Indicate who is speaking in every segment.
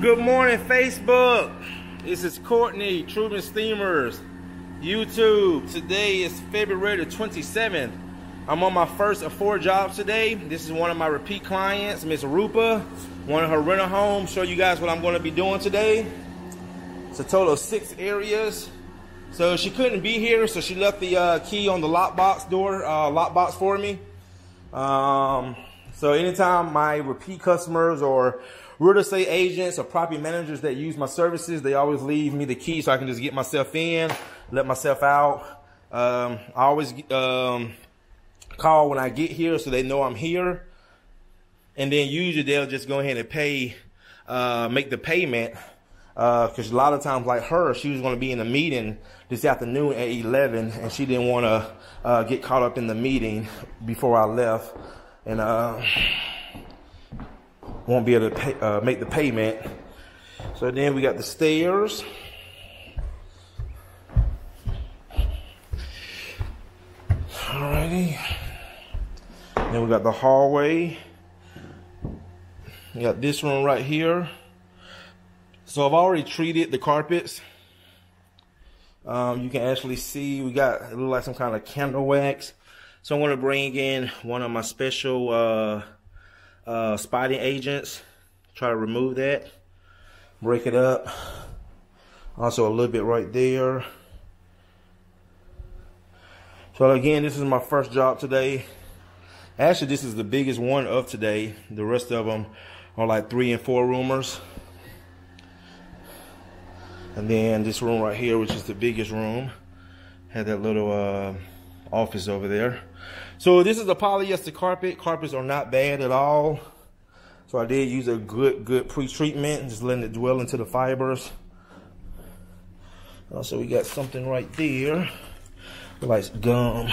Speaker 1: Good morning, Facebook. This is Courtney, Truman Steamers, YouTube. Today is February the 27th. I'm on my first of 4 jobs today. This is one of my repeat clients, Miss Rupa. One of her rental homes. Show you guys what I'm going to be doing today. It's a total of 6 areas. So she couldn't be here, so she left the key on the lockbox door, lockbox for me. So anytime my repeat customers or real estate agents or property managers that use my services, they always leave me the key so I can just get myself in, let myself out. I always call when I get here so they know I'm here. And then usually they'll just go ahead and pay, make the payment. Because a lot of times, like her, she was going to be in a meeting this afternoon at 11, and she didn't want to get caught up in the meeting before I left, and won't be able to pay, make the payment. So then we got the stairs. Alrighty. Then we got the hallway. We got this room right here. So I've already treated the carpets. You can actually see we got, it looks like some kind of candle wax. So I'm going to bring in one of my special spotting agents. Try to remove that. Break it up. Also a little bit right there. So again, this is my first job today. Actually, this is the biggest one of today. The rest of them are like 3 and 4 roomers. And then this room right here, which is the biggest room, had that little office over there. So this is a polyester carpet. Carpets are not bad at all. So I did use a good pre-treatment, just letting it dwell into the fibers. Also, we got something right there, like gum.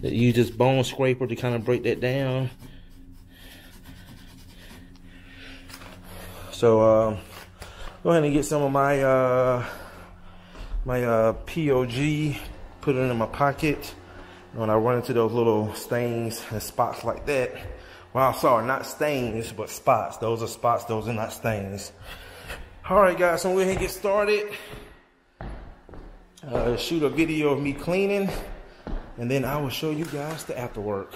Speaker 1: Use this bone scraper to kind of break that down. So go ahead and get some of my POG, put it in my pocket. When I run into those little stains and spots like that, well, sorry, not stains, but spots. Those are spots, those are not stains. All right, guys, so we'll go ahead and get started. Shoot a video of me cleaning, and then I will show you guys the after work.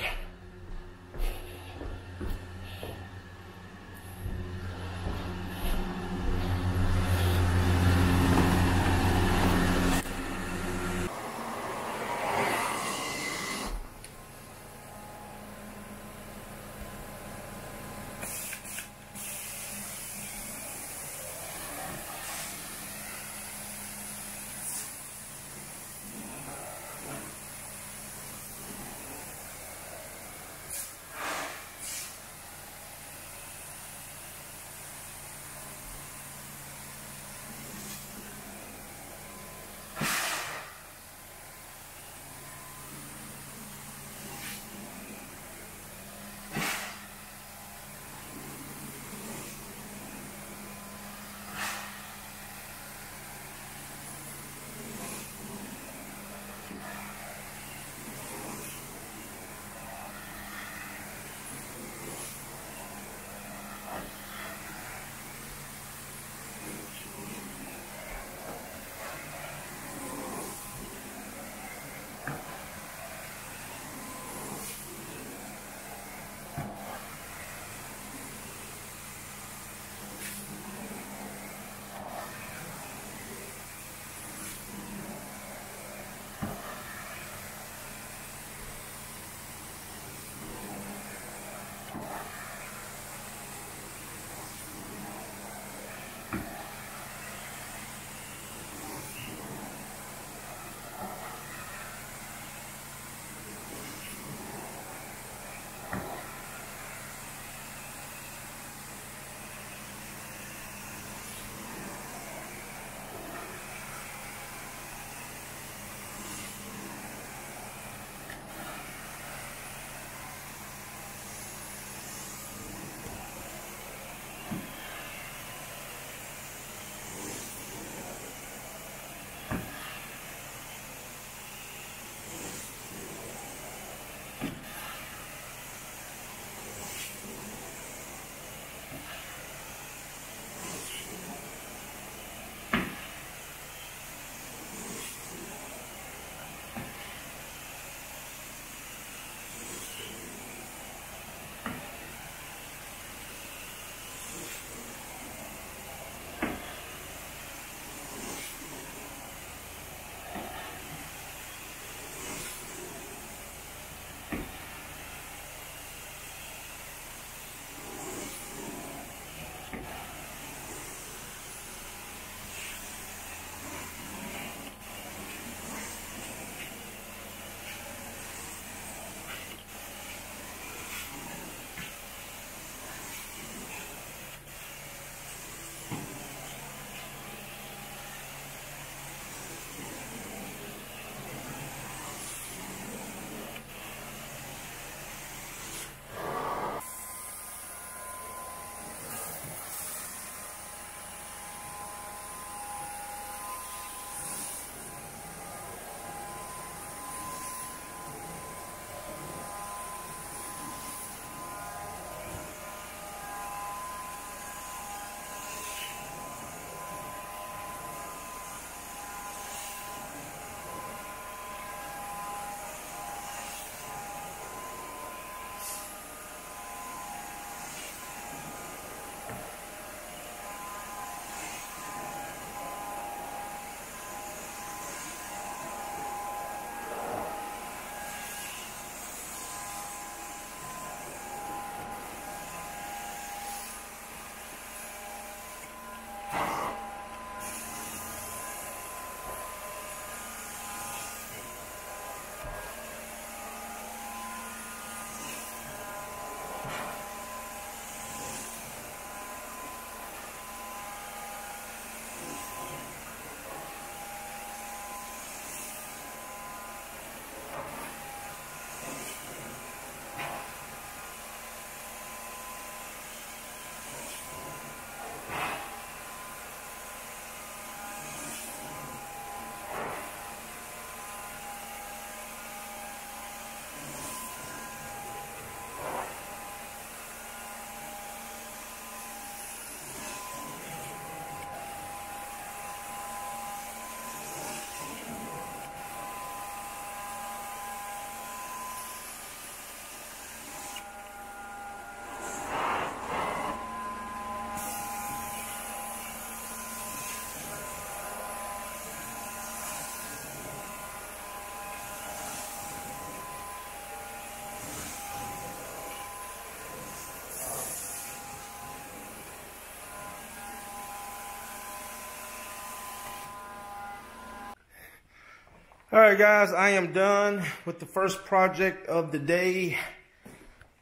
Speaker 1: All right, guys, I am done with the first project of the day.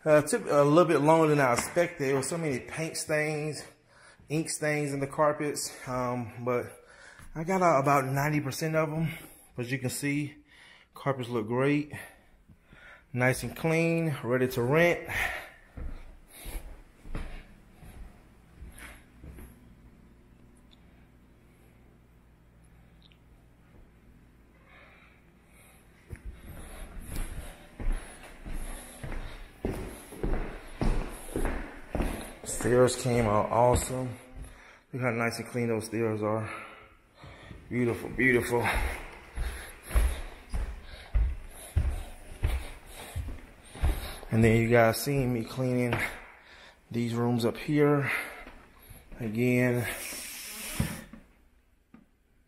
Speaker 1: It took a little bit longer than I expected. There were so many paint stains, ink stains in the carpets, but I got out about 90% of them. As you can see, carpets look great, nice and clean, ready to rent. Stairs came out awesome. Look how nice and clean those stairs are. Beautiful, beautiful. And then you guys seen me cleaning these rooms up here. Again,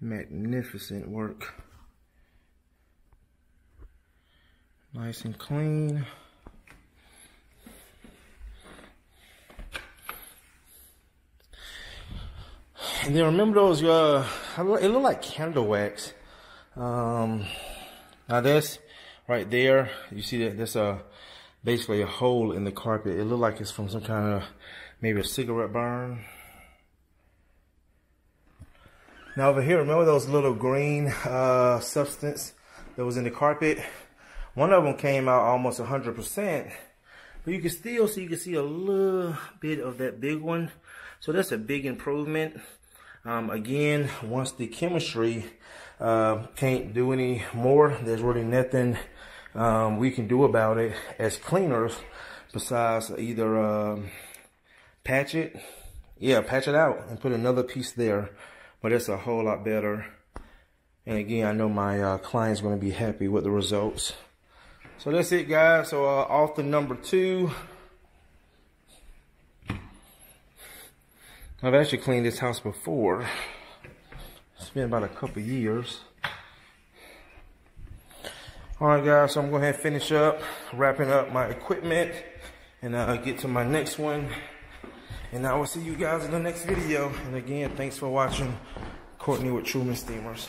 Speaker 1: magnificent work. Nice and clean. And then remember those, it looked like candle wax. Now this right there, you see that there's basically a hole in the carpet. It looked like it's from some kind of, maybe a cigarette burn. Now over here, remember those little green substance that was in the carpet? One of them came out almost 100%, but you can still see, a little bit of that big one. So that's a big improvement. Again, once the chemistry can't do any more, there's really nothing we can do about it as cleaners besides either patch it out and put another piece there. But it's a whole lot better. And again, I know my client's going to be happy with the results. So that's it, guys. So off to number 2. I've actually cleaned this house before. It's been about a couple years. Alright, guys, so I'm going to go ahead and finish up, wrapping up my equipment, and get to my next one. And I will see you guys in the next video. And again, thanks for watching Courtney with Truman Steamers.